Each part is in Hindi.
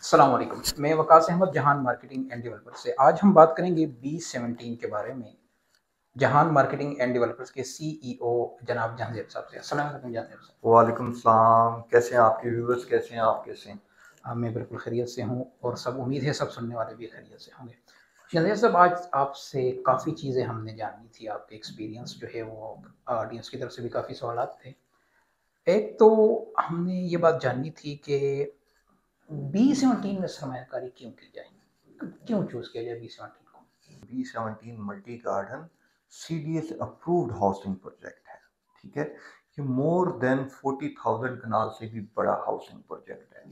अस्सलाम वालेकुम। मैं वकास अहमद जहान मार्केटिंग एंड डेवलपर से आज हम बात करेंगे B17 के बारे में। जहान मार्केटिंग एंड डेवलपर्स के सीईओ जनाब जहांगीर साहब से। अस्सलाम वालेकुम जहांगीर साहब। वालेकुम सलाम। कैसे हैं आपके व्यूवर्स, कैसे हैं आप, कैसे हैं? मैं बिल्कुल खैरियत से हूँ और सब उम्मीद है सब सुनने वाले भी खैरियत से होंगे। जहांगीर साहब, आज आपसे काफ़ी चीज़ें हमने जाननी थी। आपके एक्सपीरियंस जो है वो ऑडियंस की तरफ से भी काफ़ी सवालात थे। एक तो हमने ये बात जाननी थी कि B17 में सरमायाकारी क्यों की जाए? क्यों चूज़ किया जाए B17 को? B17 मल्टी गार्डन CDA से अप्रूव्ड हाउसिंग प्रोजेक्ट है। ठीक है, ये मोर देन 40,000 कनाल से भी बड़ा हाउसिंग प्रोजेक्ट है।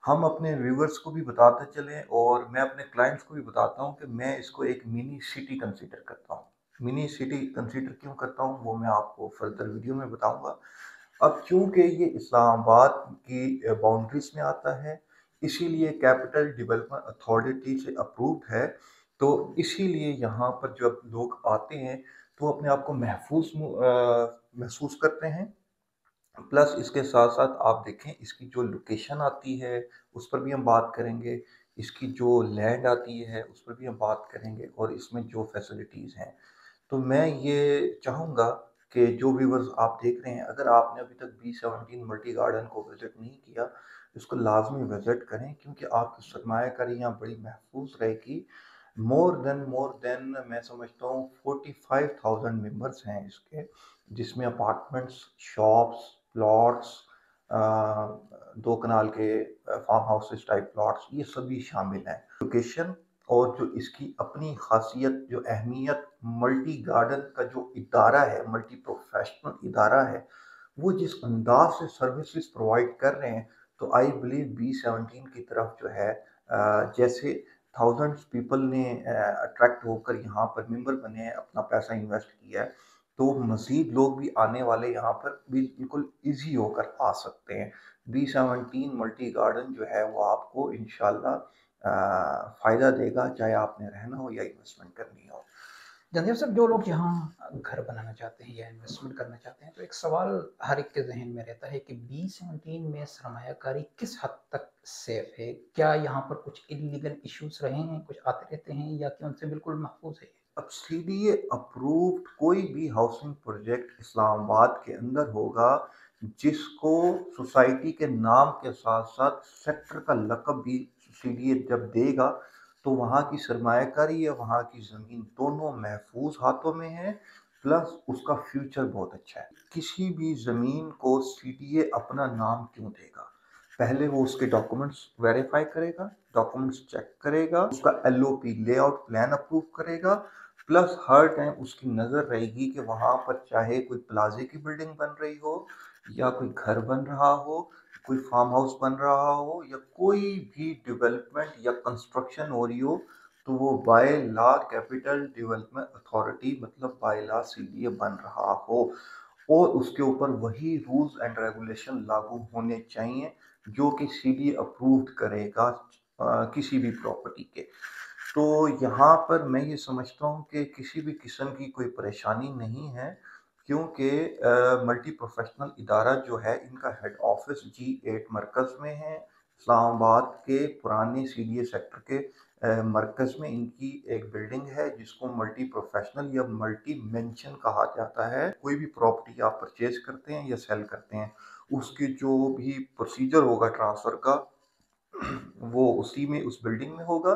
हम अपने व्यूवर्स को भी बताते चलें और मैं अपने क्लाइंट्स को भी बताता हूं कि मैं इसको एक मिनी सिटी कंसीडर करता हूं। मिनी सिटी कंसीडर क्यों करता हूं वो मैं आपको फर्दर वीडियो में बताऊंगा। अब चूंकि ये इस्लामाबाद की बाउंड्रीज में आता है, इसीलिए कैपिटल डेवलपमेंट अथॉरिटी से अप्रूव्ड है। तो इसीलिए यहाँ पर जब लोग आते हैं तो अपने आप को महसूस करते हैं। प्लस इसके साथ साथ आप देखें, इसकी जो लोकेशन आती है उस पर भी हम बात करेंगे, इसकी जो लैंड आती है उस पर भी हम बात करेंगे, और इसमें जो फैसिलिटीज़ हैं। तो मैं ये चाहूँगा कि जो व्यूवर्स आप देख रहे हैं, अगर आपने अभी तक B17 मल्टी गार्डन को विज़िट नहीं किया, इसको लाजमी विज़िट करें, क्योंकि आपकी सरमायाकारी यहाँ बड़ी महफूज रहेगी। मोर देन मैं समझता हूँ 45,000 मेंबर्स हैं इसके, जिसमें अपार्टमेंट्स, शॉप्स, प्लॉट्स, 2 कनाल के फार्म हाउसेस टाइप प्लॉट्स, ये सभी शामिल हैं। लोकेशन और जो इसकी अपनी खासियत, जो अहमियत, मल्टी गार्डन का जो इदारा है, मल्टी प्रोफेशनल इदारा है, वो जिस अंदाज से सर्विसेज प्रोवाइड कर रहे हैं, तो आई बिलीव B17 की तरफ जो है, जैसे थाउजेंड्स पीपल ने अट्रैक्ट होकर यहाँ पर मेंबर बने हैं, अपना पैसा इन्वेस्ट किया है, तो मज़ीद लोग भी आने वाले यहाँ पर बिल्कुल ईजी होकर आ सकते हैं। B17 मल्टी गार्डन जो है वो आपको इंशाल्लाह फ़ायदा देगा, चाहे आपने रहना हो या इन्वेस्टमेंट करनी हो। जंजीर साहब, जो लोग यहाँ घर बनाना चाहते हैं या इन्वेस्टमेंट करना चाहते हैं, तो एक सवाल हर एक के जहन में रहता है कि B17 में सरमायाकारी किस हद तक सेफ है? क्या यहाँ पर कुछ इलीगल इश्यूज रहे हैं, कुछ आते रहते हैं, या कि उनसे बिल्कुल महफूज है? अब CDA अप्रूव्ड कोई भी हाउसिंग प्रोजेक्ट इस्लामाबाद के अंदर होगा, जिसको सोसाइटी के नाम के साथ साथ सेक्टर का लक़ब भी CDA जब देगा, तो वहाँ की सरमायाकारी या वहाँ की ज़मीन दोनों महफूज हाथों में है। प्लस उसका फ्यूचर बहुत अच्छा है। किसी भी ज़मीन को CDA अपना नाम क्यों देगा? पहले वो उसके डॉक्यूमेंट्स वेरीफाई करेगा, डॉक्यूमेंट्स चेक करेगा, उसका LOP लेआउट प्लान अप्रूव करेगा। प्लस हर टाइम उसकी नज़र रहेगी कि वहाँ पर चाहे कोई प्लाजे की बिल्डिंग बन रही हो, या कोई घर बन रहा हो, कोई फार्म हाउस बन रहा हो, या कोई भी डेवलपमेंट या कंस्ट्रक्शन हो रही हो, तो वो by law capital development authority मतलब बाय लॉ CDA बन रहा हो, और उसके ऊपर वही रूल्स एंड रेगुलेशन लागू होने चाहिए जो कि CDA अप्रूव्ड करेगा किसी भी प्रॉपर्टी के। तो यहाँ पर मैं ये समझता हूँ कि किसी भी किस्म की कोई परेशानी नहीं है, क्योंकि मल्टी प्रोफेशनल इदारा जो है, इनका हेड ऑफिस G8 मरकज़ में है। इस्लामाबाद के पुराने CDA सेक्टर के मरकज़ में इनकी एक बिल्डिंग है, जिसको मल्टी प्रोफेशनल या मल्टी मेंशन कहा जाता है। कोई भी प्रॉपर्टी आप परचेज करते हैं या सेल करते हैं, उसकी जो भी प्रोसीजर होगा ट्रांसफ़र का, वो उसी में उस बिल्डिंग में होगा।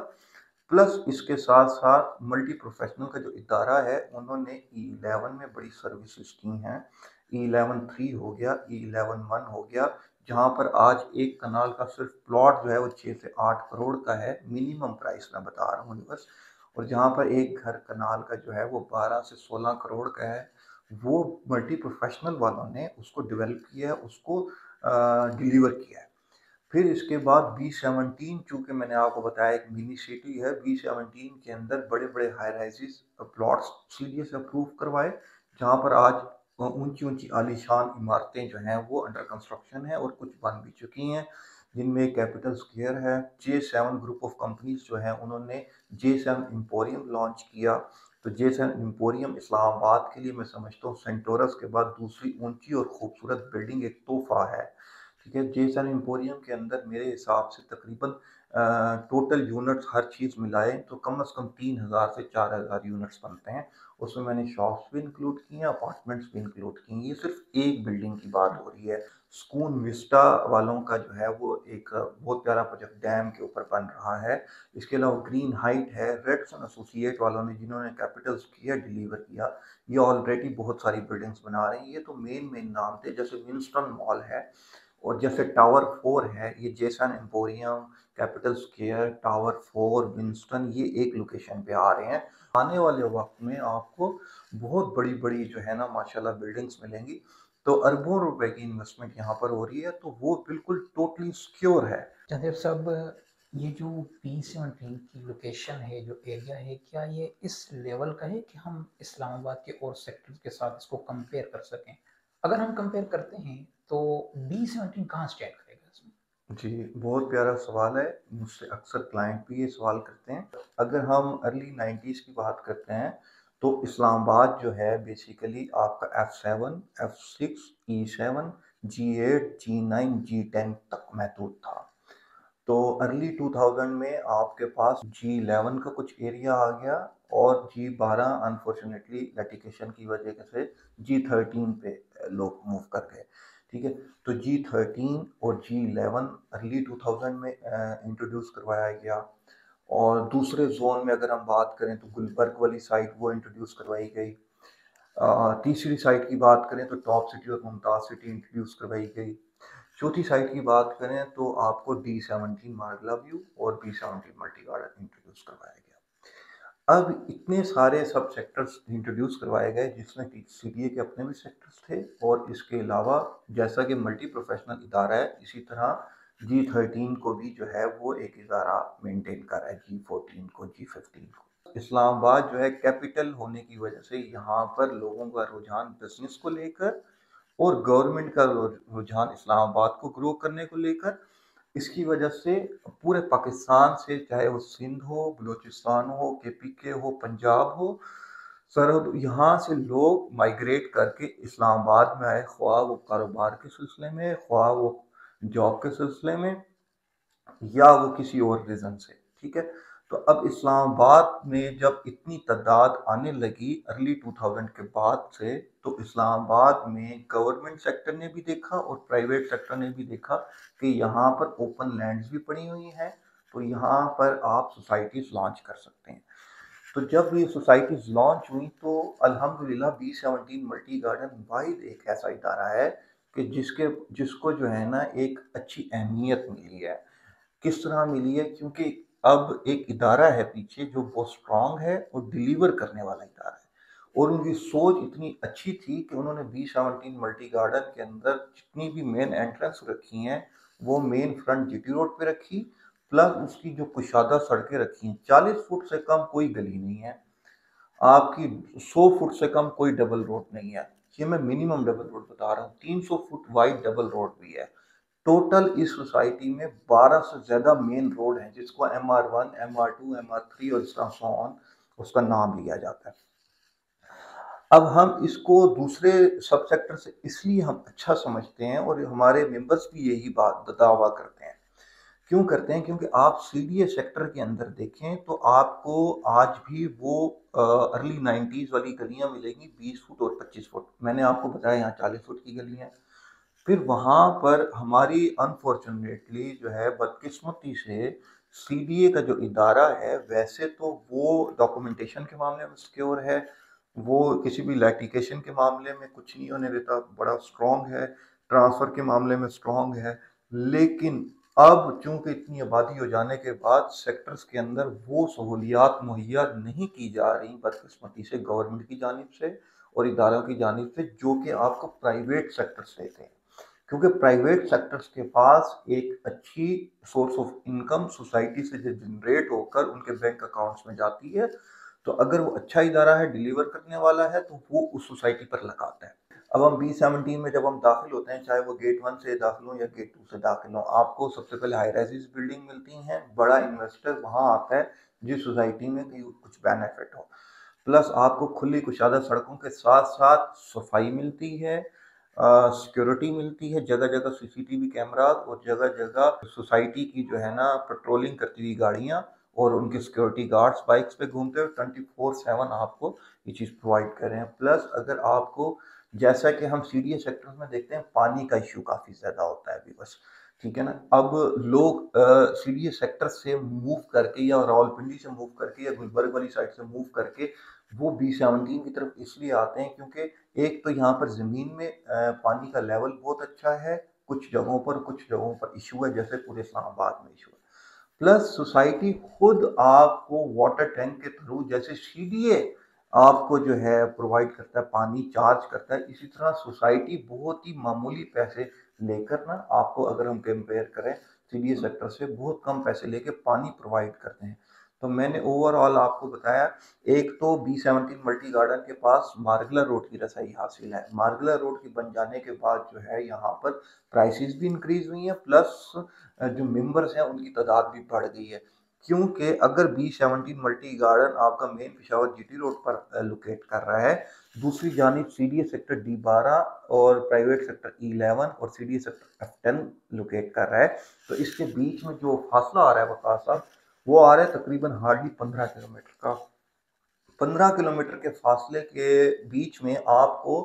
प्लस इसके साथ साथ मल्टी प्रोफेशनल का जो इदारा है, उन्होंने E11 में बड़ी सर्विसेज की हैं। E11-3 हो गया, E11-1 हो गया, जहाँ पर आज 1 कनाल का सिर्फ प्लॉट जो है वो 6 से 8 करोड़ का है, मिनिमम प्राइस मैं बता रहा हूँ बस। और जहाँ पर एक घर कनाल का जो है वो 12 से 16 करोड़ का है, वो मल्टी प्रोफेशनल वालों ने उसको डेवलप किया है, उसको डिलीवर किया है। फिर इसके बाद B17, चूंकि मैंने आपको बताया एक मिनी सिटी है, B17 के अंदर बड़े बड़े हाई राइजेस प्लॉट्स CDA से अप्रूव करवाए, जहाँ पर आज ऊंची ऊंची आलीशान इमारतें जो हैं वो अंडर कंस्ट्रक्शन है और कुछ बन भी चुकी हैं, जिनमें कैपिटल स्क्वायर है। J7 ग्रुप ऑफ कंपनीज जो हैं, उन्होंने J7 एम्पोरियम लॉन्च किया। तो J7 एम्पोरियम इस्लामाबाद के लिए मैं समझता हूँ सेंटोरस के बाद दूसरी ऊंची और खूबसूरत बिल्डिंग, एक तोहफा है। ठीक है। जेसन एम्पोरियम के अंदर मेरे हिसाब से तकरीबन टोटल यूनिट्स हर चीज़ मिलाए तो कम से कम 3,000 से 4,000 यूनिट्स बनते हैं। उसमें मैंने शॉप्स भी इंक्लूड की हैं, अपार्टमेंट्स भी इंक्लूड की हैं। ये सिर्फ एक बिल्डिंग की बात हो रही है। सुकून विस्टा वालों का जो है वो एक बहुत प्यारा प्रोजेक्ट डैम के ऊपर बन रहा है। इसके अलावा ग्रीन हाइट है, रेड्सन एसोसिएट वालों ने जिन्होंने कैपिटल स्कीयर डिलीवर किया, ये ऑलरेडी बहुत सारी बिल्डिंग्स बना रहे हैं। ये तो मेन मेन नाम थे, जैसे विंस्टन मॉल है और जैसे टावर 4 है, ये Jason emporium, capital square, tower 4, Winston, ये एक लोकेशन पे आ रहे हैं। आने वाले वक्त में आपको बहुत बड़ी बड़ी जो है ना माशाल्लाह बिल्डिंग्स मिलेंगी। तो अरबों रुपए की इन्वेस्टमेंट यहाँ पर हो रही है, तो वो बिल्कुल टोटली सिक्योर है। जादेव साहब, ये जो B17 की लोकेशन है, जो एरिया है, क्या ये इस लेवल का है कि हम इस्लामाबाद के और सेक्टर्स के साथ इसको कंपेयर कर सकें? अगर हम कंपेयर करते हैं तो B17 कहाँ स्टैंड करेगा इसमें? जी, बहुत प्यारा सवाल है। मुझसे अक्सर क्लाइंट भी ये सवाल करते हैं। अगर हम अर्ली 90s की बात करते हैं तो इस्लामाबाद जो है बेसिकली आपका F7, F6, E7, G8, G9, G10 तक महदूद था। तो अर्ली 2000 में आपके पास G11 का कुछ एरिया आ गया और G12 अनफॉर्चुनेटली लिटिगेशन की वजह से G13 पे लोग मूव कर गए। ठीक है। तो G13 और G11 अर्ली 2000 में इंट्रोड्यूस करवाया गया। और दूसरे जोन में अगर हम बात करें तो गुलबर्ग वाली साइट वो इंट्रोड्यूस करवाई गई। तीसरी साइट की बात करें तो टॉप सिटी और मुमताज सिटी इंट्रोड्यूस करवाई गई। चौथी साइट की बात करें तो आपको D17 मार्गला व्यू और B17 मल्टी गार्डन इंट्रोड्यूस करवाया गया। अब इतने सारे सब सेक्टर्स इंट्रोड्यूस करवाए गए जिसमें CDA के अपने भी सेक्टर्स थे और इसके अलावा जैसा कि मल्टी प्रोफेशनल इदारा है, इसी तरह G13 को भी जो है वो एक इदारा मेंटेन कर रहा है, G14 को, G15 को। इस्लामाबाद जो है कैपिटल होने की वजह से यहाँ पर लोगों का रुझान बिजनेस को लेकर और गवर्नमेंट का रुझान इस्लामाबाद को ग्रो करने को लेकर, इसकी वजह से पूरे पाकिस्तान से, चाहे वो सिंध हो, बलूचिस्तान हो, KPK हो, पंजाब हो, सरहद यहाँ से लोग माइग्रेट करके इस्लामाबाद में आए, ख्वाह वो कारोबार के सिलसिले में, ख्वाह वो जॉब के सिलसिले में, या वो किसी और रीज़न से। ठीक है। तो अब इस्लामाबाद में जब इतनी तादाद आने लगी अर्ली 2000 के बाद से, तो इस्लामाबाद में गवर्नमेंट सेक्टर ने भी देखा और प्राइवेट सेक्टर ने भी देखा कि यहाँ पर ओपन लैंड्स भी पड़ी हुई हैं, तो यहाँ पर आप सोसाइटीज लॉन्च कर सकते हैं। तो जब ये सोसाइटीज लॉन्च हुई तो अल्हम्दुलिल्लाह B17 मल्टी गार्डन वाहिद एक ऐसा इदारा है कि जिसको जो है ना एक अच्छी अहमियत मिली है। किस तरह मिली है? क्योंकि अब एक इदारा है पीछे जो बहुत स्ट्रांग है और डिलीवर करने वाला इदारा है। और उनकी सोच इतनी अच्छी थी कि उन्होंने B17 मल्टी गार्डन के अंदर जितनी भी मेन एंट्रेंस रखी हैं वो मेन फ्रंट GT रोड पे रखी, प्लस उसकी जो कुशादा सड़कें रखी हैं। 40 फुट से कम कोई गली नहीं है आपकी, 100 फुट से कम कोई डबल रोड नहीं है। ये मैं मिनिमम डबल रोड बता रहा हूँ। 300 फुट वाइड डबल रोड भी है। टोटल इस सोसाइटी में 12 से ज्यादा मेन रोड हैं जिसको MR1, MR2, MR3 और इस तरह सो ऑन उसका नाम लिया जाता है। अब हम इसको दूसरे सब सेक्टर से इसलिए हम अच्छा समझते हैं और हमारे मेंबर्स भी यही बात दावा करते हैं। क्यों करते हैं? क्योंकि आप CDA सेक्टर के अंदर देखें तो आपको आज भी वो अर्ली 90s वाली गलियां मिलेंगी, 20 फुट और 25 फुट। मैंने आपको बताया यहाँ 40 फुट की गलियां। फिर वहां पर हमारी अनफॉर्चुनेटली जो है बदकिस्मती से CDA का जो इदारा है, वैसे तो वो डॉक्यूमेंटेशन के मामले में सिक्योर है, वो किसी भी लिटिगेशन के मामले में कुछ नहीं होने देता, बड़ा स्ट्रांग है, ट्रांसफर के मामले में स्ट्रांग है। लेकिन अब चूंकि इतनी आबादी हो जाने के बाद सेक्टर्स के अंदर वो सहूलियात मुहैया नहीं की जा रही बदकिस्मती से गवर्नमेंट की जानिब से और इदारों की जानिब से, जो कि आपको प्राइवेट सेक्टर्स देते हैं। क्योंकि प्राइवेट सेक्टर्स के पास एक अच्छी सोर्स ऑफ इनकम सोसाइटी से जो जनरेट होकर उनके बैंक अकाउंट्स में जाती है, तो अगर वो अच्छा इदारा है, डिलीवर करने वाला है, तो वो उस सोसाइटी पर लगाता है। अब हम B17 में जब हम दाखिल होते हैं, चाहे वो गेट 1 से दाखिल हो या गेट 2 से दाखिल हो, आपको सबसे पहले हाई राइजिस बिल्डिंग मिलती हैं। बड़ा इन्वेस्टर वहां आता है जिस सोसाइटी में कहीं कुछ बेनिफिट हो, प्लस आपको खुली कुशादा सड़कों के साथ साथ सफाई मिलती है, सिक्योरिटी मिलती है, जगह जगह सीसीटीवी कैमरा और जगह जगह सोसाइटी की जो है ना पेट्रोलिंग करती हुई गाड़ियां और उनके सिक्योरिटी गार्ड्स बाइक्स पे घूमते हुए 24/7 आपको ये चीज़ प्रोवाइड कर रहे हैं। प्लस अगर आपको, जैसा कि हम सीडीए सेक्टर्स में देखते हैं, पानी का इश्यू काफ़ी ज़्यादा होता है अभी बस, ठीक है ना। अब लोग सीडीए सेक्टर से मूव करके या रावलपिंडी से मूव करके या गुलबर्ग वाली साइड से मूव करके वो B-17 की तरफ इसलिए आते हैं क्योंकि एक तो यहाँ पर ज़मीन में पानी का लेवल बहुत अच्छा है, कुछ जगहों पर इशू है, जैसे पूरे इस्लामाबाद में इशू है। प्लस सोसाइटी खुद आपको वाटर टैंक के थ्रू, जैसे सीडीए आपको जो है प्रोवाइड करता है, पानी चार्ज करता है, इसी तरह सोसाइटी बहुत ही मामूली पैसे लेकर ना आपको, अगर हम कंपेयर करें सीडीए सेक्टर से, बहुत कम पैसे लेके पानी प्रोवाइड करते हैं। तो मैंने ओवरऑल आपको बताया, एक तो B-17 मल्टी गार्डन के पास मार्गला रोड की रसाई हासिल है। मार्गला रोड की बन जाने के बाद जो है यहाँ पर प्राइसेस भी इंक्रीज हुई हैं, प्लस जो मेंबर्स हैं उनकी तादाद भी बढ़ गई है। क्योंकि अगर B-17 मल्टी गार्डन आपका मेन पेशावर जीटी रोड पर लोकेट कर रहा है, दूसरी जानिब सीडीए सेक्टर D12 और प्राइवेट सेक्टर E11 और सीडीए सेक्टर F10 लोकेट कर रहा है, तो इसके बीच में जो फासला आ रहा है वकास साहब, वो आ रहा है तकरीबन हार्डली 15 किलोमीटर का। 15 किलोमीटर के फासले के बीच में आपको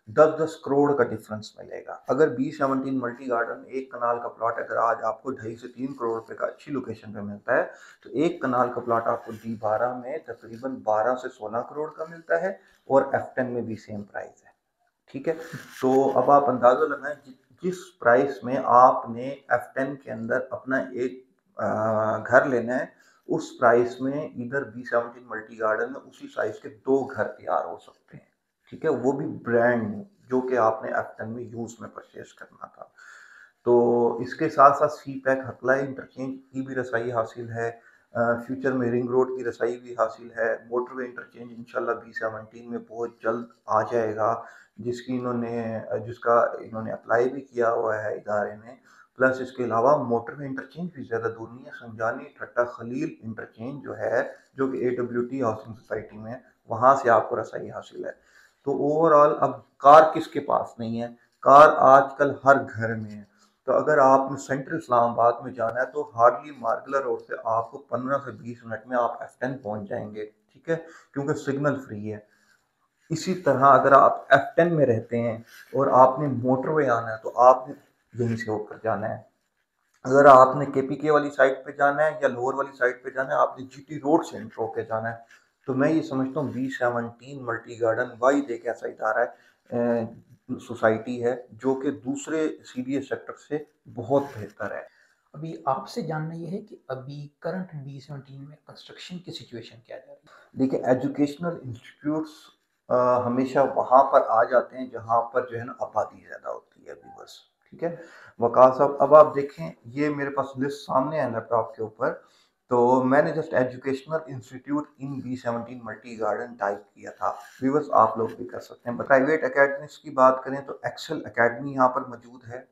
10-10 करोड़ का डिफरेंस मिलेगा। अगर B-17 मल्टी गार्डन एक कनाल का प्लॉट अगर आज आपको 2.5 से 3 करोड़ रुपए का अच्छी लोकेशन पे मिलता है, तो एक कनाल का प्लॉट आपको D12 में तकरीबन 12 से 16 करोड़ का मिलता है और F10 में भी सेम प्राइस है, ठीक है। तो अब आप अंदाजा लगाएं, जिस प्राइस में आपने F10 के अंदर अपना एक घर लेना है, उस प्राइस में इधर B-17 मल्टी गार्डन में उसी साइज के 2 घर तैयार हो सकते हैं, ठीक है, वो भी ब्रांड न्यू, जो कि आपने F10 में यूज में परचेज करना था। तो इसके साथ साथ सी पैक हकलाई इंटरचेंज की भी रसाई हासिल है, फ्यूचर में रिंग रोड की रसाई भी हासिल है, मोटरवे इंटरचेंज इंशाल्लाह B-17 में बहुत जल्द आ जाएगा, जिसका इन्होंने अप्लाई भी किया हुआ है इदारे ने। प्लस इसके अलावा मोटरवे इंटरचेंज भी ज़्यादा दूर नहीं है, संजानी ठट्टा खलील इंटरचेंज जो है, जो कि AWT हाउसिंग सोसाइटी में, वहाँ से आपको रसाई हासिल है। तो ओवरऑल अब कार किसके पास नहीं है, कार आजकल हर घर में है। तो अगर आपने सेंट्रल इस्लामाबाद में जाना है तो हार्डली मार्गला रोड से आपको 15 से 20 मिनट में आप F10 पहुंच जाएंगे, ठीक है, क्योंकि सिग्नल फ्री है। इसी तरह अगर आप F10 में रहते हैं और आपने मोटरवे आना है तो आपने यहीं से होकर जाना है। अगर आपने KPK वाली साइड पे जाना है या लोअर वाली साइड पे जाना है, आपने GT रोड से एंटर होकर जाना है। तो मैं ये समझता हूँ B-17 मल्टी गार्डन वाइड एक ऐसा इदारा है, सोसाइटी है, जो कि दूसरे सीडीएस सेक्टर से बहुत बेहतर है। अभी आपसे जानना ये है कि अभी करंट B-17 में कंस्ट्रक्शन की सिचुएशन क्या जा रही है? देखिए, एजुकेशनल इंस्टीट्यूट्स हमेशा वहाँ पर आ जाते हैं जहाँ पर जो है ना आबादी ज़्यादा होती है अभी बस, ठीक है। वकास साहब, अब आप देखें, ये मेरे पास लिस्ट सामने है लैपटॉप के ऊपर, तो मैंने जस्ट एजुकेशनल इंस्टीट्यूट इन B-17 मल्टी गार्डन टाइप किया था। व्यूअर्स, आप लोग भी कर सकते हैं। प्राइवेट एकेडमीज की बात करें तो एक्सेल एकेडमी यहाँ पर मौजूद है।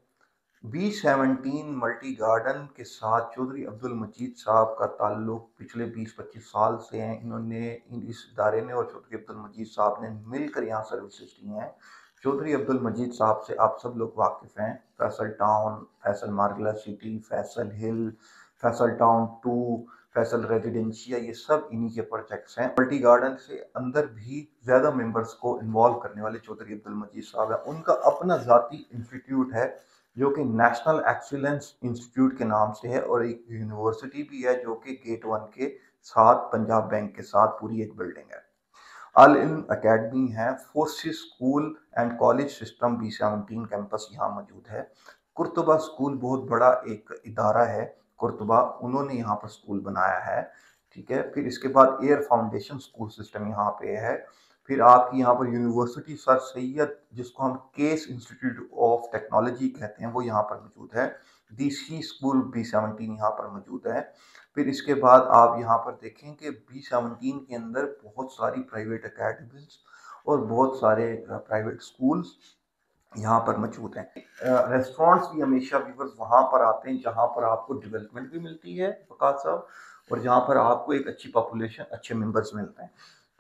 B-17 मल्टी गार्डन के साथ चौधरी अब्दुल मजीद साहब का ताल्लुक पिछले 20-25 साल से है। इस इदारे ने और चौधरी अब्दुल मजीद साहब ने मिलकर यहाँ सर्विसेज दी हैं। चौधरी अब्दुल मजीद साहब से आप सब लोग वाकिफ़ हैं। फैसल टाउन, फैसल मार्गला सिटी, फैसल हिल, फैसल टाउन 2, फैसल रेजिडेंशिया, ये सब इन्हीं के प्रोजेक्ट्स हैं। मल्टी गार्डन से अंदर भी ज़्यादा मेंबर्स को इन्वॉल्व करने वाले चौधरी अब्दुल मजीद साहब हैं। उनका अपना ज़ाती इंस्टीट्यूट है जो कि नेशनल एक्सीलेंस इंस्टीट्यूट के नाम से है, और एक यूनिवर्सिटी भी है जो कि गेट 1 के साथ पंजाब बैंक के साथ पूरी एक बिल्डिंग है। अल इल्म अकेडमी है, forces school and college system B-17 campus यहाँ मौजूद है। कुर्तुबा स्कूल बहुत बड़ा एक इदारा है, कुर्तुबा, उन्होंने यहाँ पर स्कूल बनाया है, ठीक है। फिर इसके बाद एयर फाउंडेशन स्कूल सिस्टम यहाँ पे है। फिर आपकी यहाँ पर यूनिवर्सिटी सर सैयद, जिसको हम केस इंस्टीट्यूट ऑफ टेक्नोलॉजी कहते हैं, वो यहाँ पर मौजूद है। DC स्कूल B-17 यहाँ पर मौजूद है। फिर इसके बाद आप यहाँ पर देखें कि B-17 के अंदर बहुत सारी प्राइवेट अकेडमीज और बहुत सारे प्राइवेट स्कूल्स यहाँ पर मौजूद हैं। रेस्टोरेंट्स भी हमेशा व्यूवर्स वहाँ पर आते हैं जहाँ पर आपको डेवलपमेंट भी मिलती है वकास साहब, और जहाँ पर आपको एक अच्छी पॉपुलेशन, अच्छे मेंबर्स मिलते हैं।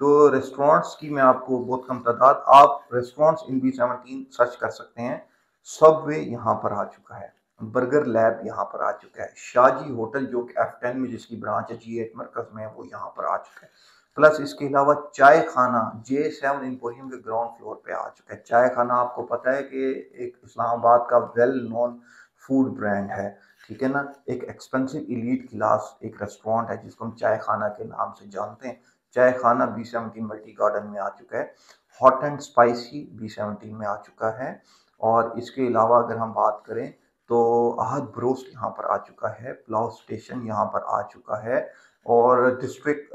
तो रेस्टोरेंट्स की मैं आपको बहुत कम तादाद, आप रेस्टोरेंट्स इन B17 सर्च कर सकते हैं। सबवे यहाँ पर आ चुका है, बर्गर लैब यहाँ पर आ चुका है, शाजी होटल जो कि F10 में जिसकी ब्रांच है G8 मरकज में, वो यहाँ पर आ चुका है। प्लस इसके अलावा चाय खाना J7 इंपोरियम के ग्राउंड फ्लोर पे आ चुका है। चाय खाना आपको पता है कि एक इस्लामाबाद का वेल नोन फूड ब्रांड है, ठीक है ना। एक एक्सपेंसिव इलीट क्लास एक रेस्टोरेंट है जिसको हम चाय खाना के नाम से जानते हैं। चाय खाना B17 मल्टी गार्डन में आ चुका है। हॉट एंड स्पाइसी B17 में आ चुका है। और इसके अलावा अगर हम बात करें तो आहद ब्रोस्ट यहाँ पर आ चुका है, पुलाव स्टेशन यहाँ पर आ चुका है, और डिस्ट्रिक्ट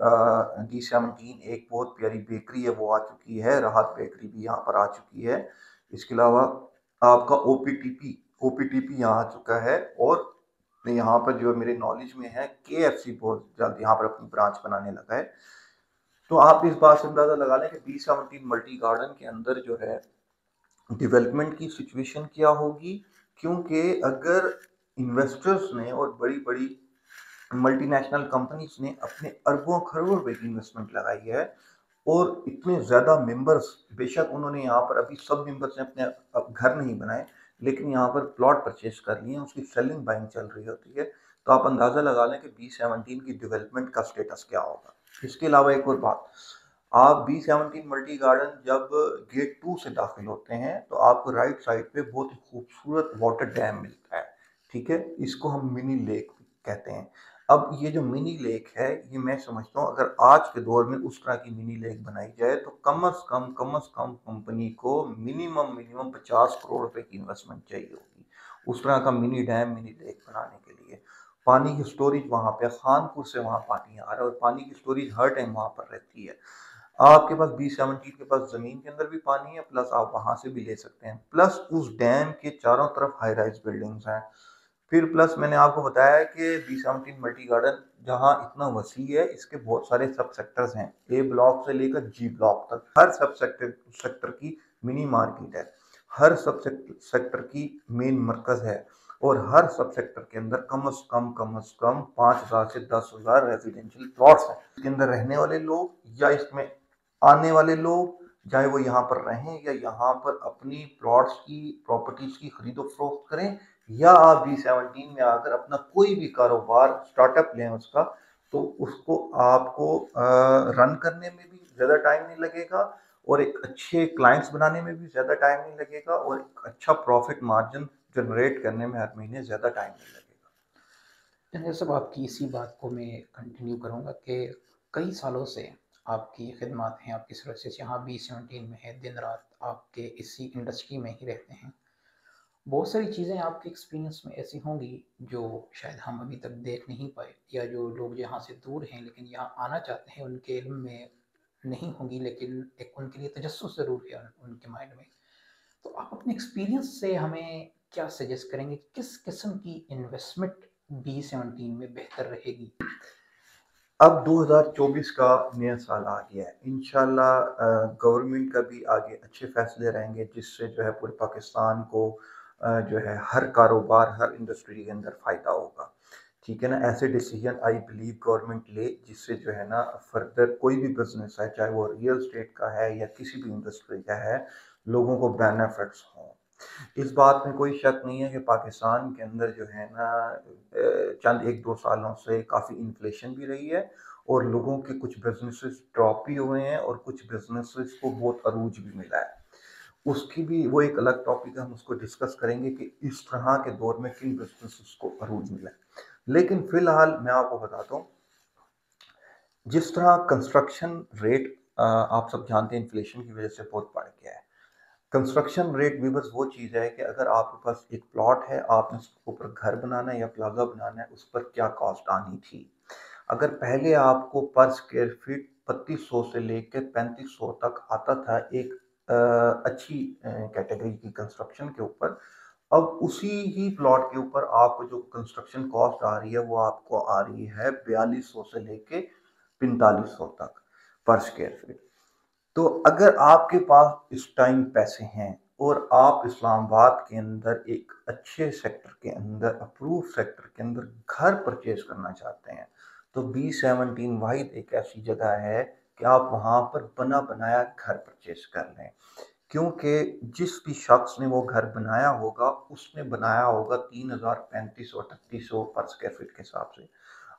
D17 एक बहुत प्यारी बेकरी है वो आ चुकी है, राहत बेकरी भी यहाँ पर आ चुकी है। इसके अलावा आपका OPTP यहाँ आ चुका है। और यहाँ पर जो मेरे नॉलेज में है KFC बहुत जल्द यहाँ पर अपनी ब्रांच बनाने लगा है। तो आप इस बात से अंदाजा लगा लें कि B17 मल्टी गार्डन के अंदर जो है डेवलपमेंट की सिचुएशन क्या होगी। क्योंकि अगर इन्वेस्टर्स ने और बड़ी बड़ी मल्टीनेशनल कंपनीज ने अपने अरबों खरबों रुपए की इन्वेस्टमेंट लगाई है, और इतने ज़्यादा मेंबर्स, बेशक उन्होंने यहाँ पर अभी सब मेंबर्स ने अपने अब घर नहीं बनाए, लेकिन यहाँ पर प्लॉट परचेज कर लिए हैं, उसकी सेलिंग बाइंग चल रही होती है। तो आप अंदाज़ा लगा लें कि B17 की डेवलपमेंट का स्टेटस क्या होगा। इसके अलावा एक और बात, आप B17 मल्टी गार्डन जब गेट 2 से दाखिल होते हैं तो आपको राइट साइड पे बहुत ही खूबसूरत वाटर डैम मिलता है, ठीक है। इसको हम मिनी लेक कहते हैं। अब ये जो मिनी लेक है, ये मैं समझता हूँ अगर आज के दौर में उस तरह की मिनी लेक बनाई जाए तो कम अज कम कंपनी को मिनिमम 50 करोड़ रुपए की इन्वेस्टमेंट चाहिए होगी उस तरह का मिनी डैम, मिनी लेक बनाने के लिए। पानी की स्टोरेज वहाँ पे खानपुर से वहाँ पानी आ रहा है, और पानी की स्टोरेज हर टाइम वहाँ पर रहती है। आपके पास B17 के पास जमीन के अंदर भी पानी है, प्लस आप वहां से भी ले सकते हैं, प्लस उस डैम के चारों तरफ हाई राइज बिल्डिंग्स हैं। फिर प्लस मैंने आपको बताया कि B17 मल्टी गार्डन जहाँ इतना वसी है, इसके बहुत सारे सब सेक्टर्स हैं, A ब्लॉक से लेकर G ब्लॉक तक। हर सब सेक्टर की मिनी मार्केट है, हर सब सेक्टर की मेन मरकज है, और हर सब सेक्टर के अंदर कम अज कम 5,000 से 10,000 रेजिडेंशियल प्लॉट्स हैं। इसके अंदर रहने वाले लोग या इसमें आने वाले लोग, चाहे वो यहाँ पर रहें या यहाँ पर अपनी प्लॉट्स की प्रॉपर्टीज की खरीदो फरोख्त करें, या आप B17 में आकर अपना कोई भी कारोबार स्टार्टअप लें उसका, तो उसको आपको रन करने में भी ज़्यादा टाइम नहीं लगेगा, और एक अच्छे क्लाइंट्स बनाने में भी ज़्यादा टाइम नहीं लगेगा, और एक अच्छा प्रॉफिट मार्जिन जनरेट करने में हर महीने ज़्यादा टाइम नहीं लगेगा। जनाब साहब, आपकी इसी बात को मैं कंटिन्यू करूँगा कि कई सालों से आपकी खिदमत हैं, आपकी सर्विसेज यहाँ B17 में है, दिन रात आपके इसी इंडस्ट्री में ही रहते हैं। बहुत सारी चीज़ें आपके एक्सपीरियंस में ऐसी होंगी जो शायद हम अभी तक देख नहीं पाए, या जो लोग यहाँ से दूर हैं लेकिन यहाँ आना चाहते हैं उनके इल्म में नहीं होंगी, लेकिन एक उनके लिए तजस्सुस ज़रूर है उनके माइंड में। तो आप अपने एक्सपीरियंस से हमें क्या सजेस्ट करेंगे, किस किस्म की इन्वेस्टमेंट B17 में बेहतर रहेगी? अब 2024 का नया साल आ गया है, इंशाल्लाह गवर्नमेंट का भी आगे अच्छे फैसले रहेंगे जिससे जो है पूरे पाकिस्तान को जो है हर कारोबार, हर इंडस्ट्री के अंदर फ़ायदा होगा, ठीक है ना। ऐसे डिसीजन आई बिलीव गवर्नमेंट ले जिससे जो है ना फर्दर कोई भी बिजनेस है, चाहे वो रियल स्टेट का है या किसी भी इंडस्ट्री का है, लोगों को बेनिफिट्स हों। इस बात में कोई शक नहीं है कि पाकिस्तान के अंदर जो है ना चंद 1-2 सालों से काफ़ी इन्फ्लेशन भी रही है, और लोगों के कुछ बिजनेसेस ड्रॉप भी हुए हैं, और कुछ बिजनेसेस को बहुत अरूज भी मिला है। उसकी भी वो एक अलग टॉपिक है, हम उसको डिस्कस करेंगे कि इस तरह के दौर में किन बिजनेसेस को अरूज मिला है। लेकिन फिलहाल मैं आपको बताता हूँ, जिस तरह कंस्ट्रक्शन रेट आप सब जानते हैं इन्फ्लेशन की वजह से बहुत बढ़ गया है। कंस्ट्रक्शन रेट भी बस वो चीज़ है कि अगर आपके पास एक प्लॉट है, आपने उसके ऊपर घर बनाना है या प्लाजा बनाना है, उस पर क्या कॉस्ट आनी थी। अगर पहले आपको पर स्क्वायर फीट 3200 से लेकर 3500 तक आता था एक अच्छी कैटेगरी की कंस्ट्रक्शन के ऊपर, अब उसी ही प्लॉट के ऊपर आपको जो कंस्ट्रक्शन कॉस्ट आ रही है वो आपको आ रही है 4200 से लेके 4500 तक पर स्क्वायर फीट। तो अगर आपके पास इस टाइम पैसे हैं और आप इस्लामाबाद के अंदर एक अच्छे सेक्टर के अंदर, अप्रूव सेक्टर के अंदर घर परचेज करना चाहते हैं, तो B17 वाहिद एक ऐसी जगह है कि आप वहाँ पर बना बनाया घर परचेज कर लें, क्योंकि जिस भी शख्स ने वो घर बनाया होगा उसने बनाया होगा 3,000, 3,500, 3,800 पर स्क्वायर फीट के हिसाब से।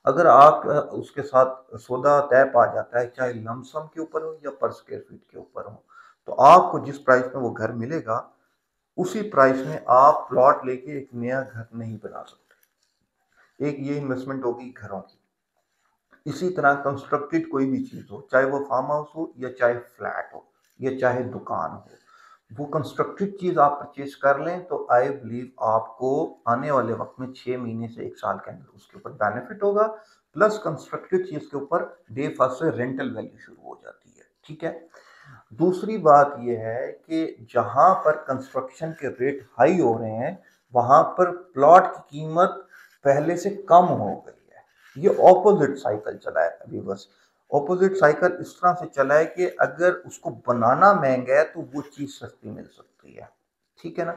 अगर आप उसके साथ सौदा तय पा जाता है, चाहे लमसम के ऊपर हो या पर स्क्वायर फीट के ऊपर हो, तो आपको जिस प्राइस में वो घर मिलेगा उसी प्राइस में आप प्लॉट लेके एक नया घर नहीं बना सकते। एक ये इन्वेस्टमेंट होगी घरों की। इसी तरह कंस्ट्रक्टेड कोई भी चीज हो, चाहे वो फार्म हाउस हो या चाहे फ्लैट हो या चाहे दुकान हो, वो कंस्ट्रक्टेड चीज आप परचेज कर लें तो आई बिलीव आपको आने वाले वक्त में 6 महीने से 1 साल के अंदर उसके ऊपर बेनिफिट होगा। प्लस कंस्ट्रक्टेड चीज के ऊपर डे फर्स्ट से रेंटल वैल्यू शुरू हो जाती है। ठीक है। दूसरी बात यह है कि जहां पर कंस्ट्रक्शन के रेट हाई हो रहे हैं वहां पर प्लॉट की कीमत पहले से कम हो गई है। ये ऑपोजिट साइकिल चला है अभी बस। ऑपोजिट साइकिल इस तरह से चला है कि अगर उसको बनाना महंगा है तो वो चीज सस्ती मिल सकती है। ठीक है ना।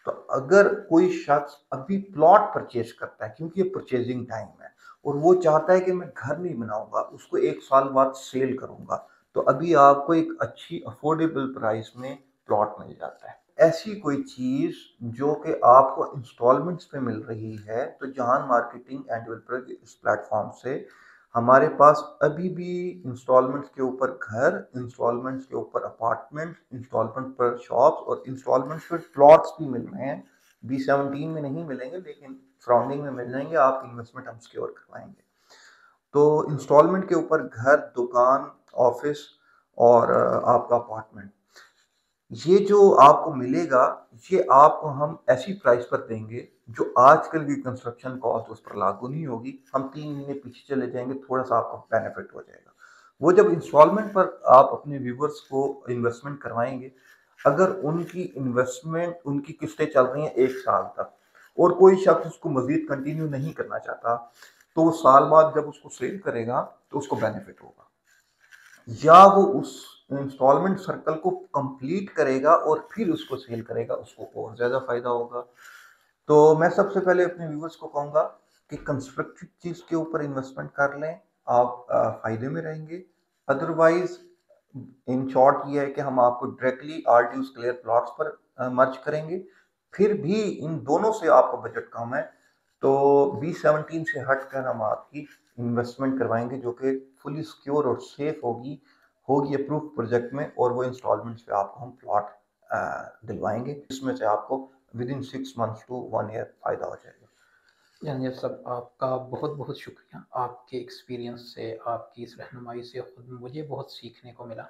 तो अगर कोई शख्स अभी प्लॉट परचेज करता है, क्योंकि ये परचेजिंग टाइम है और वो चाहता है कि मैं घर नहीं बनाऊंगा, उसको 1 साल बाद सेल करूंगा, तो अभी आपको एक अच्छी अफोर्डेबल प्राइस में प्लॉट मिल जाता है। ऐसी कोई चीज जो कि आपको इंस्टॉलमेंट्स पे मिल रही है, तो जहान मार्केटिंग एंड डेवलपर इस प्लेटफॉर्म से हमारे पास अभी भी इंस्टॉलमेंट्स के ऊपर घर, इंस्टॉलमेंट्स के ऊपर अपार्टमेंट, इंस्टॉलमेंट पर शॉप्स और इंस्टॉलमेंट्स पर प्लॉट्स भी मिल रहे हैं। B17 में नहीं मिलेंगे लेकिन सराउंडिंग में मिल जाएंगे। आप इन्वेस्टमेंट हम सिक्योर करवाएंगे। तो इंस्टॉलमेंट के ऊपर घर, दुकान, ऑफिस और आपका अपार्टमेंट, ये जो आपको मिलेगा ये आपको हम ऐसी प्राइस पर देंगे जो आजकल की कंस्ट्रक्शन कॉस्ट उस पर लागू नहीं होगी। हम 3 महीने पीछे चले जाएंगे, थोड़ा सा आपको बेनिफिट हो जाएगा। वो जब इंस्टॉलमेंट पर आप अपने व्यूवर्स को इन्वेस्टमेंट करवाएंगे, अगर उनकी इन्वेस्टमेंट, उनकी किस्तें चल रही हैं 1 साल तक और कोई शख्स उसको मजीद कंटिन्यू नहीं करना चाहता, तो साल बाद जब उसको सेल करेगा तो उसको बेनिफिट होगा। या वो उस इंस्टॉलमेंट सर्कल को कंप्लीट करेगा और फिर उसको सेल करेगा, उसको और ज्यादा फायदा होगा। तो मैं सबसे पहले अपने व्यूवर्स को कहूंगा कि कंस्ट्रक्टेड चीज के ऊपर इन्वेस्टमेंट कर लें, आप फायदे में रहेंगे। अदरवाइज इन शॉर्ट ये है कि हम आपको डायरेक्टली आरडीयूस क्लियर प्लॉट्स पर मर्ज करेंगे। फिर भी इन दोनों से आपका बजट कम है तो B17 से हटकर हम आपकी इन्वेस्टमेंट करवाएंगे जो कि फुली सिक्योर और सेफ होगी, होगी अप्रूव प्रोजेक्ट में, और वो इंस्टॉलमेंट्स पे आपको हम प्लॉट दिलवाएंगे, इसमें से आपको within 6 months to 1 year फायदा हो जाएगा। जानिए साहब, आपका बहुत बहुत शुक्रिया। आपके एक्सपीरियंस से, आपकी इस रहनुमाई से खुद मुझे बहुत सीखने को मिला।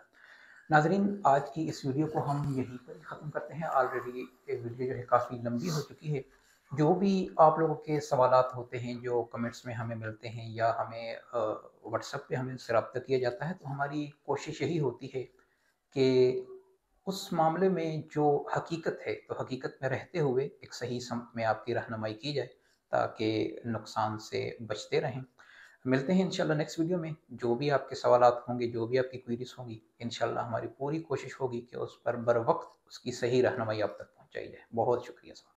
नाजरीन, आज की इस वीडियो को हम यहीं पर ख़त्म करते हैं। ऑलरेडी ये वीडियो जो है काफ़ी लंबी हो चुकी है। जो भी आप लोगों के सवालात होते हैं जो कमेंट्स में हमें मिलते हैं या हमें व्हाट्सएप पे हमें उससे रब्ता किया जाता है, तो हमारी कोशिश यही होती है कि उस मामले में जो हकीकत है, तो हकीकत में रहते हुए एक सही समत में आपकी रहनुमाई की जाए ताकि नुकसान से बचते रहें। मिलते हैं इंशाल्लाह नेक्स्ट वीडियो में। जो भी आपके सवालात होंगे, जो भी आपकी क्वेरीज होंगी, इंशाल्लाह हमारी पूरी कोशिश होगी कि उस पर बर वक्त उसकी सही रहनुमाई आप तक पहुँचाई जाए। बहुत शुक्रिया साहब।